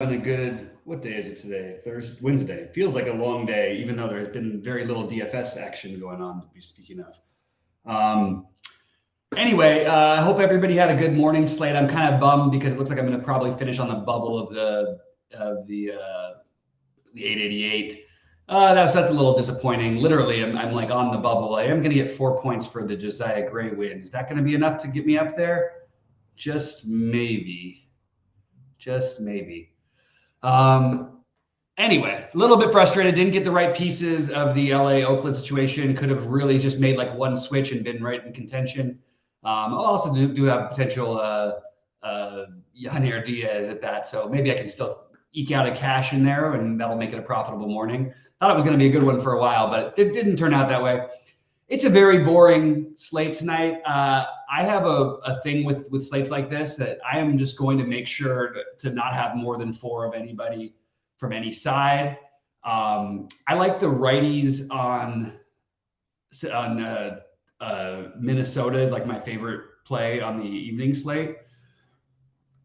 Having a good, what day is it today? Thursday, Wednesday. It feels like a long day, even though there's been very little DFS action going on to be speaking of. Um, anyway, I hope everybody had a good morning slate. I'm kind of bummed because it looks like I'm going to probably finish on the bubble of the 888. That's a little disappointing. Literally, I'm like on the bubble. I am going to get 4 points for the Josiah Gray win. Is that going to be enough to get me up there? Just maybe. Just maybe. Anyway, a little bit frustrated. Didn't get the right pieces of the LA Oakland situation. Could have really just made like one switch and been right in contention. I also do have potential Yanir Diaz at that, so maybe I can still eke out a cash in there, and that'll make it a profitable morning. Thought it was going to be a good one for a while, but it didn't turn out that way. It's a very boring slate tonight. I have a thing with slates like this that I am just going to make sure to not have more than four of anybody from any side. I like the righties on Minnesota is like my favorite play on the evening slate.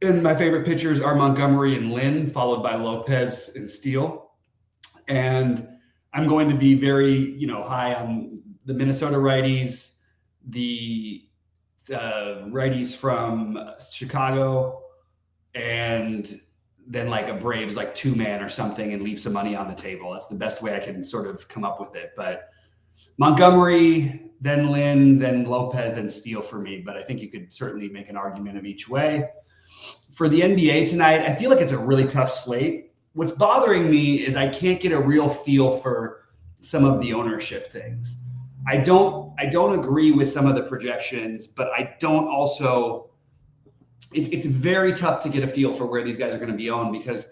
And my favorite pitchers are Montgomery and Lynn, followed by Lopez and Steele. And I'm going to be very, high on the Minnesota righties, the righties from Chicago, and then like a Braves like 2-man or something and leave some money on the table. That's the best way I can sort of come up with it. But Montgomery, then Lynn, then Lopez, then Steele for me. But I think you could certainly make an argument of each way. For the NBA tonight, I feel like it's a really tough slate. What's bothering me is I can't get a real feel for some of the ownership things. I don't agree with some of the projections, but I don't also. It's very tough to get a feel for where these guys are going to be owned because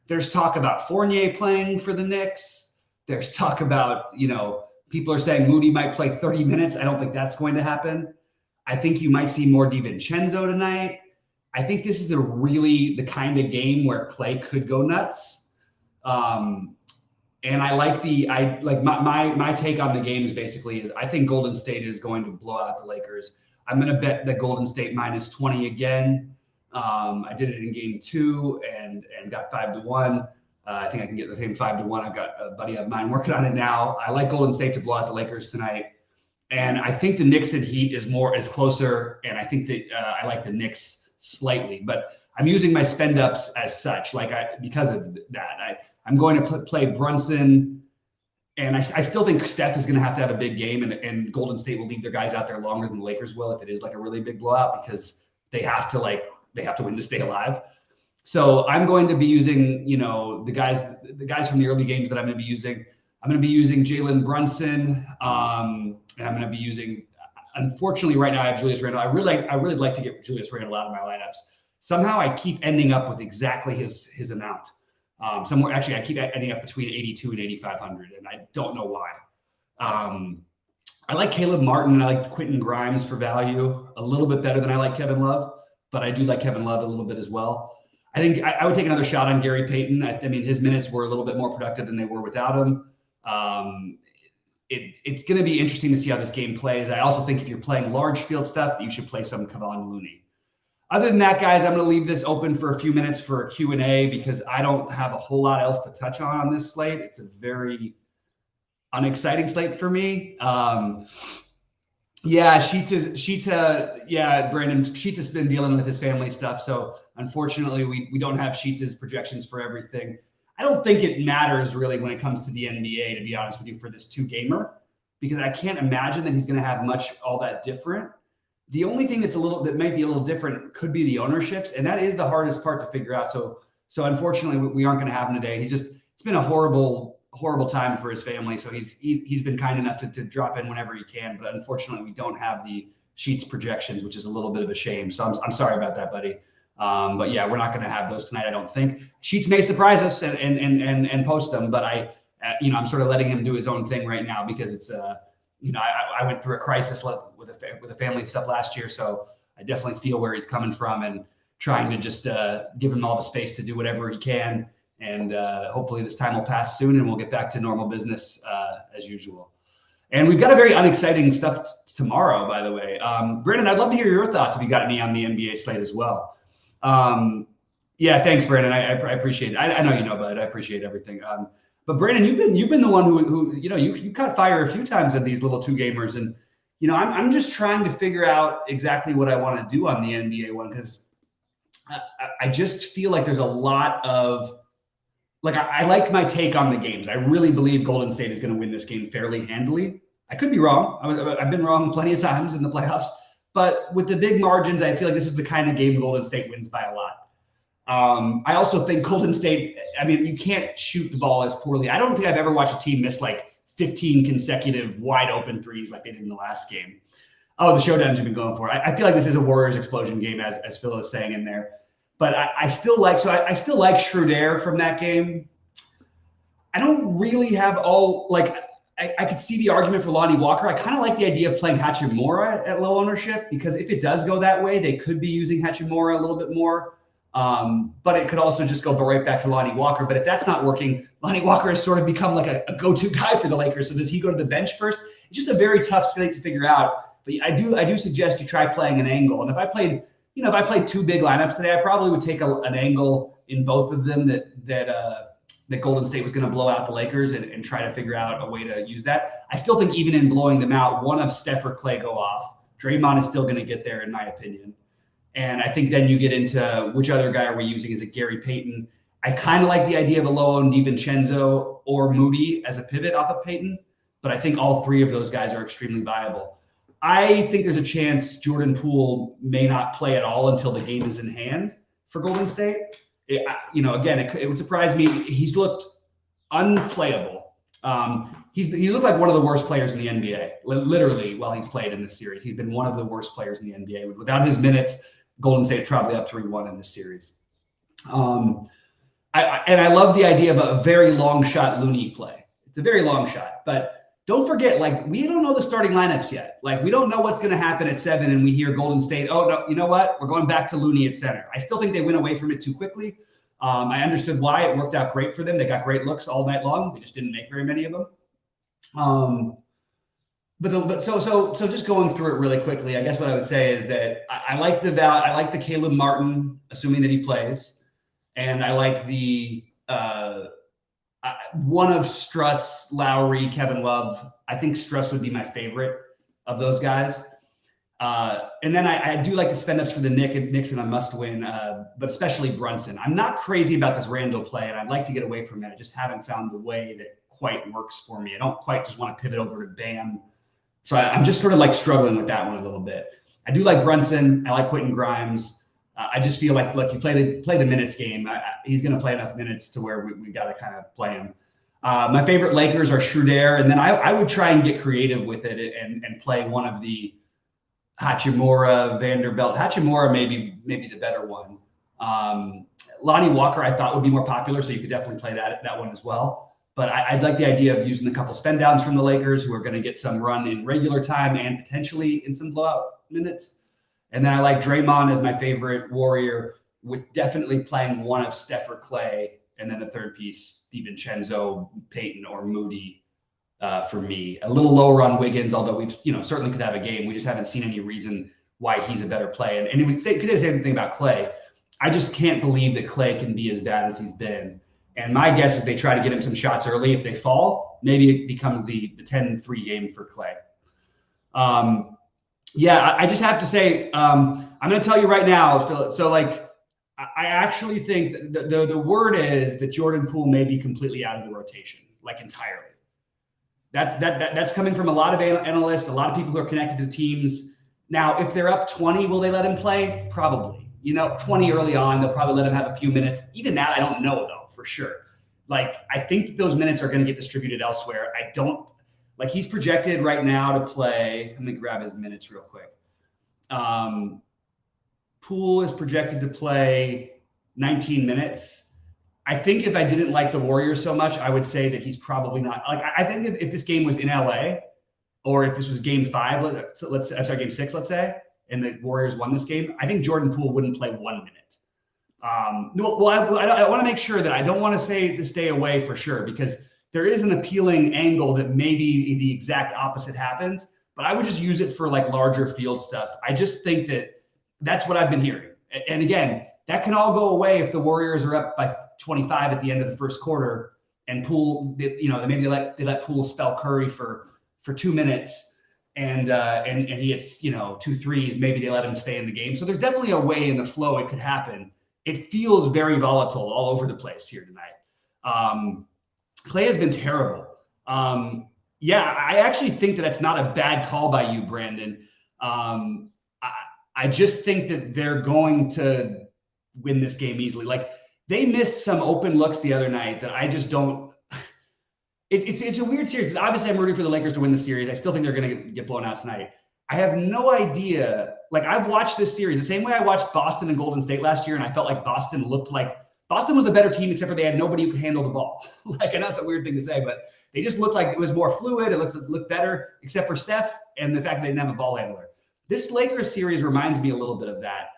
there's talk about Fournier playing for the Knicks. There's talk about people are saying Moody might play 30 minutes. I don't think that's going to happen. I think you might see more DiVincenzo tonight. I think this is the kind of game where Clay could go nuts. And I like my take on the games basically is I think Golden State is going to blow out the Lakers. I'm going to bet that Golden State minus 20 again. I did it in game 2 and got 5-1. I think I can get the same 5-1. I've got a buddy of mine working on it now. I like Golden State to blow out the Lakers tonight. And I think the Knicks and Heat is closer. And I think that I like the Knicks slightly, but I'm using my spend ups as such, because of that. I'm going to play Brunson, and I still think Steph is going to have a big game, and Golden State will leave their guys out there longer than the Lakers will if it is like a really big blowout because they have to win to stay alive. So I'm going to be using, the guys from the early games that I'm going to be using. I'm going to be using Jalen Brunson, and I'm going to be using. Unfortunately, right now I have Julius Randle. I really like to get Julius Randle out of my lineups. Somehow I keep ending up with exactly his amount. I keep ending up between 82 and 8,500, and I don't know why. I like Caleb Martin and I like Quentin Grimes for value a little bit better than I like Kevin Love, but I do like Kevin Love a little bit as well. I think I would take another shot on Gary Payton. I mean, his minutes were a little bit more productive than they were without him. It's going to be interesting to see how this game plays. I also think if you're playing large field stuff, you should play some Kevon Looney. Other than that, guys, I'm going to leave this open for a few minutes for a Q&A because I don't have a whole lot else to touch on this slate. It's a very unexciting slate for me. Brandon Sheets has been dealing with his family stuff. So unfortunately, we don't have Sheets' projections for everything. I don't think it matters really when it comes to the NBA, to be honest with you, for this 2-gamer, because I can't imagine that he's going to have much all that different. The only thing that might be a little different could be the ownerships, and that is the hardest part to figure out. So unfortunately, we aren't going to have him today. It's been a horrible time for his family. So he's been kind enough to drop in whenever he can, but unfortunately, we don't have the Sheets projections, which is a little bit of a shame. So I'm sorry about that, buddy. But yeah, we're not going to have those tonight, I don't think. Sheets may surprise us and post them, but I'm sort of letting him do his own thing right now because it's I went through a crisis with the family stuff last year, so I definitely feel where he's coming from and trying to just give him all the space to do whatever he can. And hopefully this time will pass soon and we'll get back to normal business as usual. And we've got a very unexciting stuff tomorrow, by the way. Brandon, I'd love to hear your thoughts if you got any on the NBA slate as well. Yeah, thanks, Brandon. I appreciate it. I know you know, but I appreciate everything. But Brandon, you've been the one who you caught fire a few times at these little two gamers, and I'm just trying to figure out exactly what I want to do on the NBA one because I just feel like there's a lot of like I like my take on the games. I really believe Golden State is going to win this game fairly handily. I could be wrong. I've been wrong plenty of times in the playoffs, but with the big margins, I feel like this is the kind of game Golden State wins by a lot. I also think Golden State, I mean, you can't shoot the ball as poorly. I don't think I've ever watched a team miss like 15 consecutive wide open threes like they did in the last game. Oh, the showdowns you've been going for. I feel like this is a Warriors explosion game, as Phil is saying in there. But I still like Schroeder from that game. I don't really have all like I could see the argument for Lonnie Walker. I kind of like the idea of playing Hachimura at low ownership because if it does go that way, they could be using Hachimura a little bit more. But it could also just go right back to Lonnie Walker. But if that's not working, Lonnie Walker has sort of become like a go-to guy for the Lakers. So does he go to the bench first? It's just a very tough slate to figure out. But I do suggest you try playing an angle. And if I played two big lineups today, I probably would take an angle in both of them that Golden State was going to blow out the Lakers and try to figure out a way to use that. I still think even in blowing them out, one of Steph or Klay go off. Draymond is still going to get there, in my opinion. And I think then you get into which other guy are we using? Is it Gary Payton? I kind of like the idea of a low-owned DiVincenzo or Moody as a pivot off of Payton, but I think all three of those guys are extremely viable. I think there's a chance Jordan Poole may not play at all until the game is in hand for Golden State. Again, it would surprise me. He's looked unplayable. He looked like one of the worst players in the NBA, literally, while he's played in this series. He's been one of the worst players in the NBA. Without his minutes, Golden State probably up 3-1 in this series. I love the idea of a very long shot Looney play. It's a very long shot, but don't forget, like, we don't know the starting lineups yet. Like, we don't know what's going to happen at 7, and we hear Golden State, oh, no, you know what? We're going back to Looney at center. I still think they went away from it too quickly. I understood why. It worked out great for them. They got great looks all night long. They just didn't make very many of them. So just going through it really quickly, I guess what I would say is that I like the Caleb Martin, assuming that he plays, and I like the one of Struss, Lowry, Kevin Love. I think Struss would be my favorite of those guys. And then I do like the spend ups for the Knicks in a must win, but especially Brunson. I'm not crazy about this Randall play, and I'd like to get away from it. I just haven't found the way that quite works for me. I don't quite just want to pivot over to Bam. So I'm just sort of like struggling with that one a little bit. I do like Brunson. I like Quentin Grimes. I just feel like, look, you play the minutes game. He's going to play enough minutes to where we got to kind of play him. My favorite Lakers are Schroeder, and then I would try and get creative with it and play one of the Hachimura, Vanderbilt. Hachimura may be the better one. Lonnie Walker I thought would be more popular, so you could definitely play that one as well. But I'd like the idea of using a couple spend downs from the Lakers who are going to get some run in regular time and potentially in some blowout minutes. And then I like Draymond as my favorite Warrior, with definitely playing one of Steph or Klay, and then the third piece, DiVincenzo, Payton, or Moody for me. A little lower on Wiggins, although we've certainly could have a game. We just haven't seen any reason why he's a better play. And we could say the same thing about Klay. I just can't believe that Klay can be as bad as he's been. And my guess is they try to get him some shots early. If they fall, maybe it becomes the 10-3 game for Klay. I just have to say, I'm going to tell you right now, Phil. So, like, I actually think that the word is that Jordan Poole may be completely out of the rotation, like entirely. That's coming from a lot of analysts, a lot of people who are connected to teams. Now, if they're up 20, will they let him play? Probably. 20 early on, they'll probably let him have a few minutes. Even that, I don't know, though, for sure. Like, I think those minutes are going to get distributed elsewhere. I don't – like, he's projected right now to play – let me grab his minutes real quick. Poole is projected to play 19 minutes. I think if I didn't like the Warriors so much, I would say that he's probably not – like, I think if this game was in LA, or if this was game 5, game 6, let's say, and the Warriors won this game, I think Jordan Poole wouldn't play 1 minute. I want to make sure that I don't want to say to stay away for sure, because there is an appealing angle that maybe the exact opposite happens, but I would just use it for like larger field stuff. I just think that that's what I've been hearing. And again, that can all go away if the Warriors are up by 25 at the end of the first quarter and Poole, maybe they let Poole spell Curry for 2 minutes and he hits 2 threes. Maybe they let him stay in the game. So there's definitely a way in the flow it could happen. It feels very volatile all over the place here tonight. Clay has been terrible. I actually think that's not a bad call by you, Brandon. I just think that they're going to win this game easily. Like, they missed some open looks the other night that I just don't. It's a weird series because obviously I'm rooting for the Lakers to win the series. I still think they're going to get blown out tonight. I have no idea. Like, I've watched this series the same way I watched Boston and Golden State last year, and I felt like Boston was the better team, except for they had nobody who could handle the ball. Like, I know it's a weird thing to say, but they just looked like it was more fluid. It looked better, except for Steph and the fact that they didn't have a ball handler. This Lakers series reminds me a little bit of that.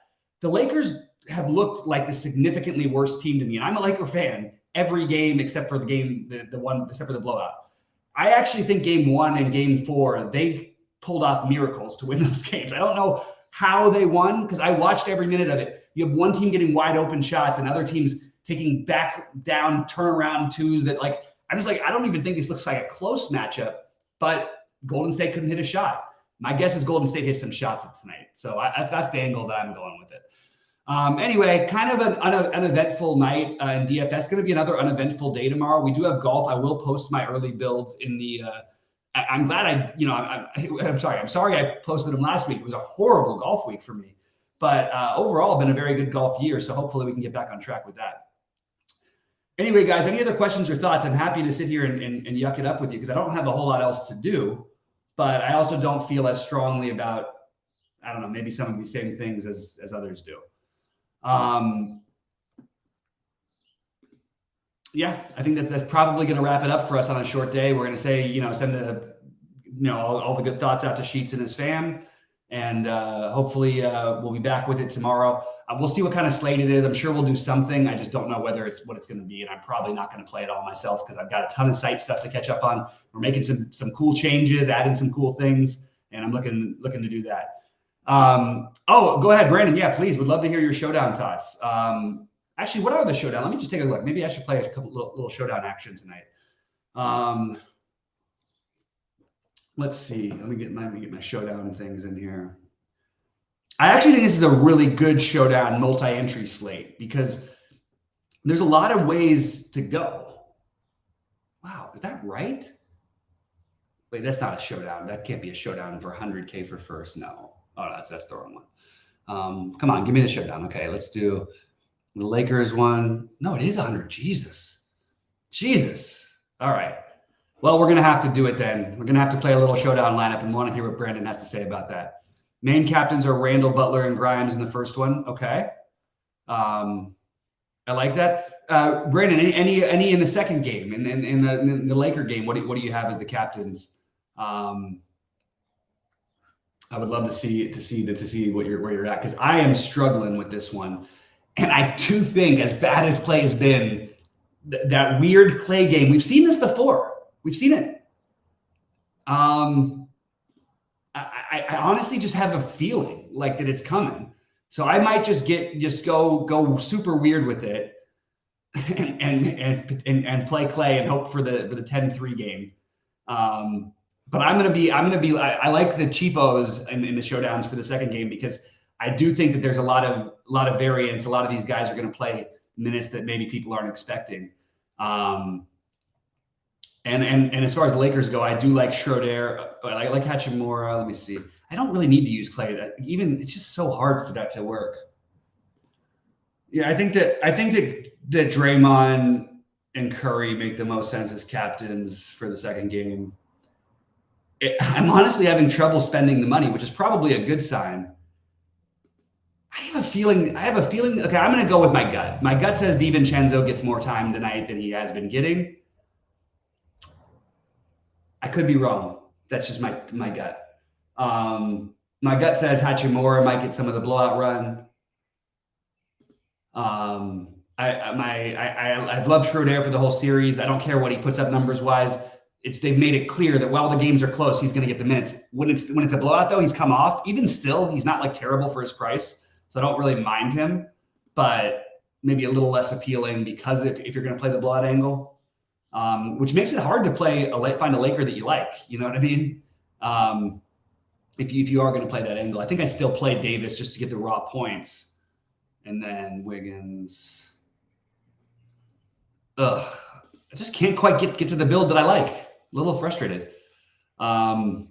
The Lakers have looked like a significantly worse team to me, and I'm a Laker fan every game except for except for the blowout. I actually think game 1 and game 4, they pulled off miracles to win those games. I don't know how they won because I watched every minute of it. You have one team getting wide open shots and other teams taking back down turnaround twos that, like, I'm just like, I don't even think this looks like a close matchup, but Golden State couldn't hit a shot. My guess is Golden State hits some shots tonight. So that's the angle that I'm going with it. Anyway, kind of an uneventful night in DFS. Going to be another uneventful day tomorrow. We do have golf. I will post my early builds in the. I'm glad I'm sorry I posted them last week. It was a horrible golf week for me, but overall, been a very good golf year. So hopefully we can get back on track with that. Anyway, guys, any other questions or thoughts? I'm happy to sit here and yuck it up with you because I don't have a whole lot else to do, but I also don't feel as strongly about, I don't know, maybe some of these same things as others do. I think that's probably going to wrap it up for us on a short day. We're going to say, send all the good thoughts out to Sheets and his fam. And hopefully we'll be back with it tomorrow. We'll see what kind of slate it is. I'm sure we'll do something. I just don't know whether it's what it's going to be. And I'm probably not going to play it all myself because I've got a ton of site stuff to catch up on. We're making some cool changes, adding some cool things. And I'm looking to do that. Go ahead, Brandon. Yeah, please. Would love to hear your showdown thoughts. Actually, what are the showdown? Let me just take a look. Maybe I should play a couple little showdown action tonight. Let's see. Let me get my showdown things in here. I actually think this is a really good showdown multi-entry slate because there's a lot of ways to go. Wow, is that right? Wait, that's not a showdown. That can't be a showdown for 100K for first. No. Oh, that's the wrong one. Come on, give me the showdown. Okay, let's do the Lakers one. No, it is 100. Jesus. All right. Well, we're going to have to do it then. We're going to have to play a little showdown lineup and want to hear what Brandon has to say about that. Main captains are Randall, Butler, and Grimes in the first one. Okay. I like that. Brandon, any in the second game, in the Laker game, what do you have as the captains? I would love to see where you're at because I am struggling with this one, and I do think as bad as Clay has been, that weird Clay game. We've seen this before. We've seen it. I honestly just have a feeling like that it's coming, so I might just go super weird with it, and play Clay and hope for the 10-3 game. But I like the cheapos in the showdowns for the second game because I do think that there's a lot of variance. A lot of these guys are going to play minutes that maybe people aren't expecting. And as far as the Lakers go, I do like Schroeder. I like Hachimura. Let me see. I don't really need to use Clay. It's just so hard for that to work. Yeah, I think that Draymond and Curry make the most sense as captains for the second game. I'm honestly having trouble spending the money, which is probably a good sign. I have a feeling. Okay, I'm going to go with my gut. My gut says DiVincenzo gets more time tonight than he has been getting. I could be wrong. That's just my gut. My gut says Hachimura might get some of the blowout run. I've loved Schroeder for the whole series. I don't care what he puts up numbers wise. They've made it clear that while the games are close, he's going to get the minutes. When it's a blowout, though, he's come off. Even still, he's not like terrible for his price, so I don't really mind him. but maybe a little less appealing because if you're going to play the blowout angle, which makes it hard to find a Laker that you like. You know what I mean? If you are going to play that angle, I think I'd still play Davis just to get the raw points, and then Wiggins. I just can't quite get to the build that I like. A little frustrated. Can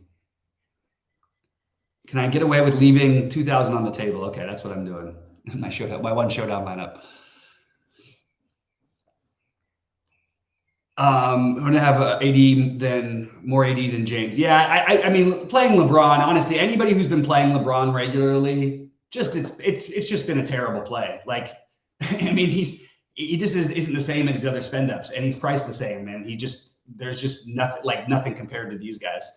I get away with leaving 2,000 on the table? Okay, that's what I'm doing. My one showdown lineup. I'm going to have more AD than James. Yeah, I mean, playing LeBron, honestly, anybody who's been playing LeBron regularly, it's just been a terrible play. Like, I mean, he just isn't the same as the other spend ups, and he's priced the same, and there's just nothing compared to these guys.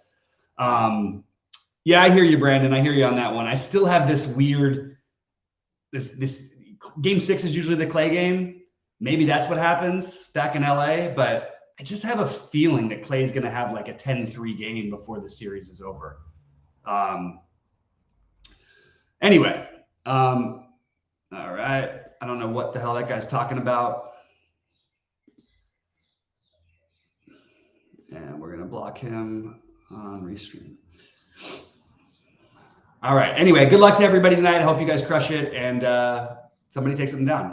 Yeah, I hear you, Brandon. I hear you on that one. I still have this weird, this game 6 is usually the Clay game. Maybe that's what happens back in LA, but I just have a feeling that Clay's going to have like a 10-3 game before the series is over. Anyway, all right. I don't know what the hell that guy's talking about. And we're going to block him on Restream. All right. Anyway, good luck to everybody tonight. I hope you guys crush it and somebody takes them down.